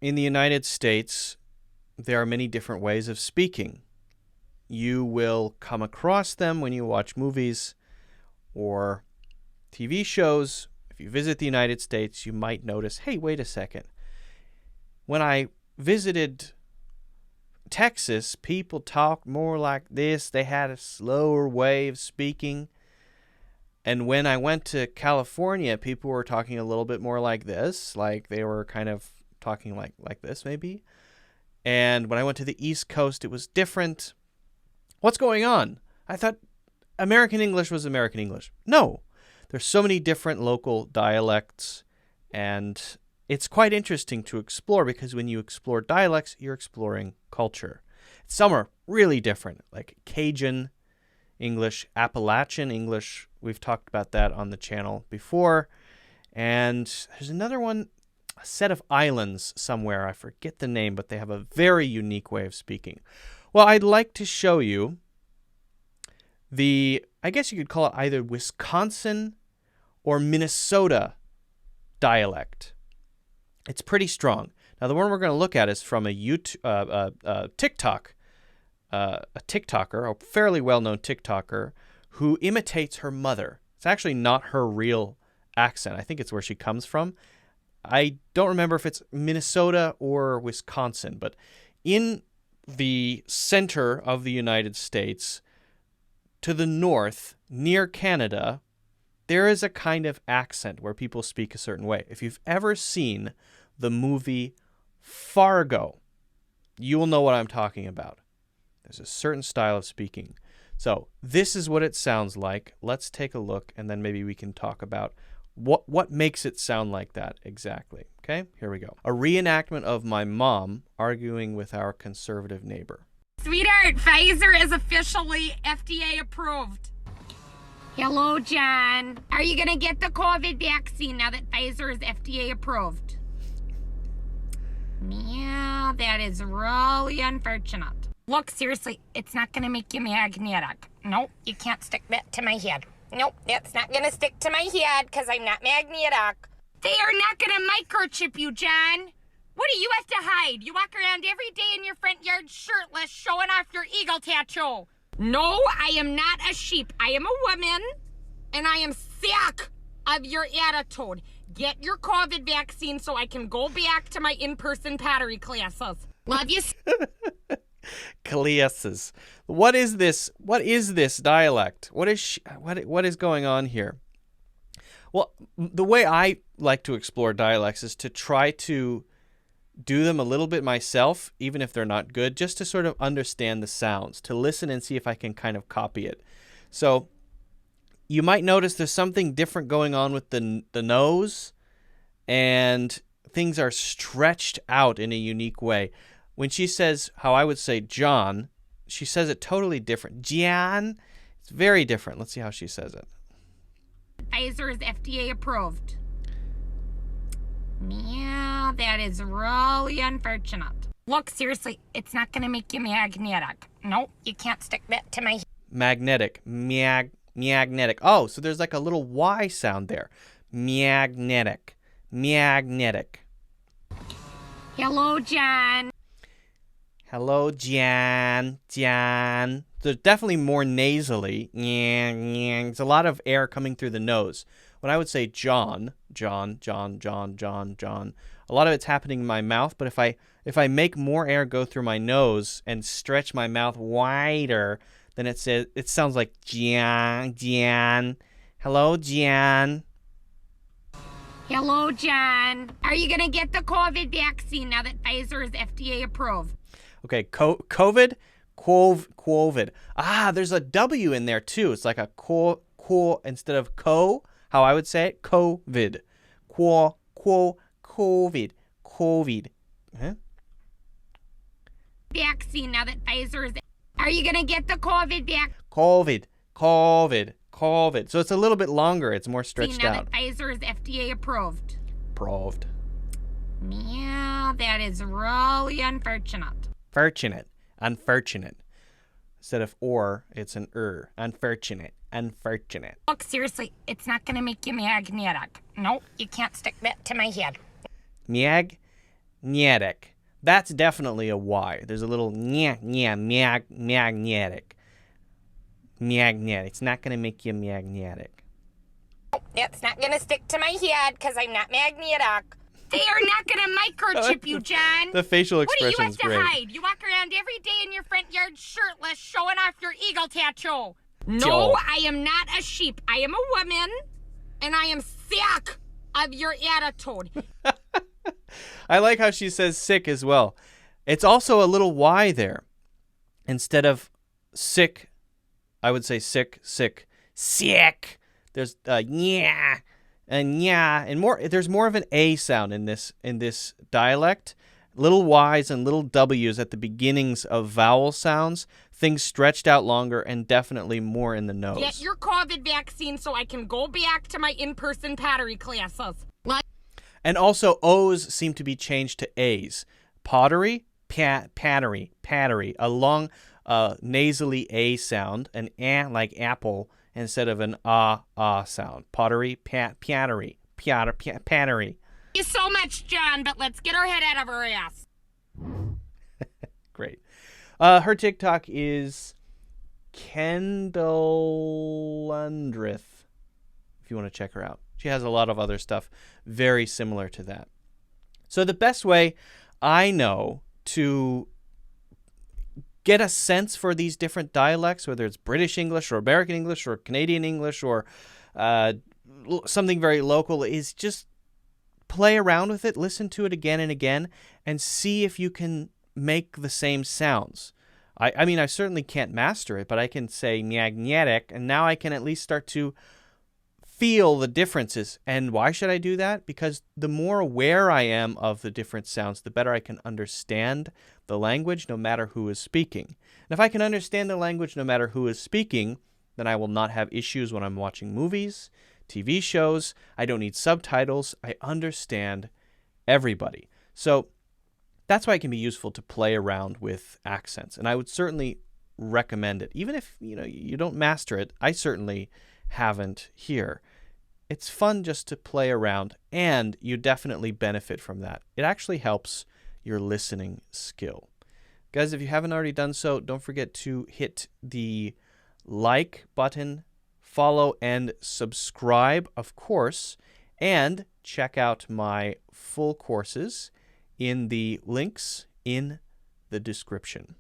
in the United States, there are many different ways of speaking. You will come across them when you watch movies or TV shows. If you visit the United States, you might notice, hey, wait a second. When I visited Texas, people talked more like this. They had a slower way of speaking. And when I went to California, people were talking a little bit more like this, like they were kind of talking like this maybe. And when I went to the East Coast, it was different. What's going on? I thought American English was American English. No, there's so many different local dialects, and it's quite interesting to explore because when you explore dialects, you're exploring culture. Some are really different, like Cajun English, Appalachian English. We've talked about that on the channel before. And there's another one, a set of islands somewhere. I forget the name, but they have a very unique way of speaking. Well, I'd like to show you I guess you could call it either Wisconsin or Minnesota dialect. It's pretty strong. Now, the one we're going to look at is from a TikTok, a TikToker, a fairly well-known TikToker, who imitates her mother. It's actually not her real accent. I think it's where she comes from. I don't remember if it's Minnesota or Wisconsin, but in the center of the United States, to the north, near Canada, there is a kind of accent where people speak a certain way. If you've ever seen the movie Fargo, you will know what I'm talking about. There's a certain style of speaking. So this is what it sounds like. Let's take a look, and then maybe we can talk about what makes it sound like that exactly. Okay, here we go. A reenactment of my mom arguing with our conservative neighbor. Sweetheart, Pfizer is officially FDA approved. Hello, John. Are you going to get the COVID vaccine now that Pfizer is FDA approved? Yeah, that is really unfortunate. Look, seriously, it's not going to make you magnetic. Nope, you can't stick that to my head. Nope, that's not going to stick to my head because I'm not magnetic. They are not going to microchip you, John. What do you have to hide? You walk around every day in your front yard shirtless, showing off your eagle tattoo. No, I am not a sheep. I am a woman, and I am sick of your attitude. Get your COVID vaccine so I can go back to my in-person pottery classes. Love you. Classes. What is this? What is this dialect? What is going on here? Well, the way I like to explore dialects is to try to do them a little bit myself, even if they're not good, just to sort of understand the sounds, to listen and see if I can kind of copy it. So you might notice there's something different going on with the nose, and things are stretched out in a unique way. When she says how I would say John, she says it totally different. John, it's very different. Let's see how she says it. Pfizer is FDA approved. Yeah, that is really unfortunate. Look, seriously, it's not going to make you magnetic. Nope, you can't stick that to my head. Magnetic. Magnetic. Oh, so there's like a little Y sound there. Magnetic. Magnetic. Hello, John. Hello, Jan. Jan. There's definitely more nasally. There's a lot of air coming through the nose. When I would say John, John, a lot of it's happening in my mouth, but if I make more air go through my nose and stretch my mouth wider, then it sounds like Jan, Jan. Hello, Jan. Hello, John. Are you going to get the COVID vaccine now that Pfizer is FDA approved? Okay, COVID, COVID. Ah, there's a W in there too. It's like a co instead of co. How I would say it, COVID. COVID. COVID. Huh? Vaccine now that Pfizer is... Are you going to get the COVID vaccine? COVID. So it's a little bit longer. It's more stretched now out. That Pfizer is FDA approved. Approved. Yeah, that is really unfortunate. Unfortunate. Instead of or, it's an Unfortunate. Look, seriously, it's not going to make you magnetic. Nope, you can't stick that to my head. Magnetic. That's definitely a Y. There's a little magnetic. Magnetic. It's not going to make you magnetic. It's not gonna stick to my head because I'm not magnetic. They are not gonna microchip you, John. The facial What do you expression's have to great. hide? You walk around every day in your front yard shirtless, showing off your eagle tattoo. No, I am not a sheep. I am a woman, and I am sick of your attitude. I like how she says sick as well. It's also a little Y there. Instead of sick, I would say sick. There's yeah and yeah and more. There's more of an A sound in this dialect. Little Y's and little W's at the beginnings of vowel sounds. Things stretched out longer and definitely more in the nose. Get your COVID vaccine so I can go back to my in-person pottery classes. And also O's seem to be changed to A's. Pottery, pattery. A long nasally A sound, an A like apple instead of an sound. Pottery, pattery. Thank you so much, John, but let's get our head out of our ass. Great. Her TikTok is Kendallundrith, if you want to check her out. She has a lot of other stuff very similar to that. So the best way I know to get a sense for these different dialects, whether it's British English or American English or Canadian English or something very local, is just play around with it, listen to it again and again, and see if you can make the same sounds. I mean, I certainly can't master it, but I can say magnetic, and now I can at least start to feel the differences. And why should I do that? Because the more aware I am of the different sounds, the better I can understand the language, no matter who is speaking. And if I can understand the language no matter who is speaking, then I will not have issues when I'm watching movies, TV shows. I don't need subtitles. I understand everybody. So that's why it can be useful to play around with accents. And I would certainly recommend it. Even if you don't master it, I certainly haven't here. It's fun just to play around, and you definitely benefit from that. It actually helps your listening skill. Guys, if you haven't already done so, don't forget to hit the like button, follow and subscribe, of course, and check out my full courses in the links in the description.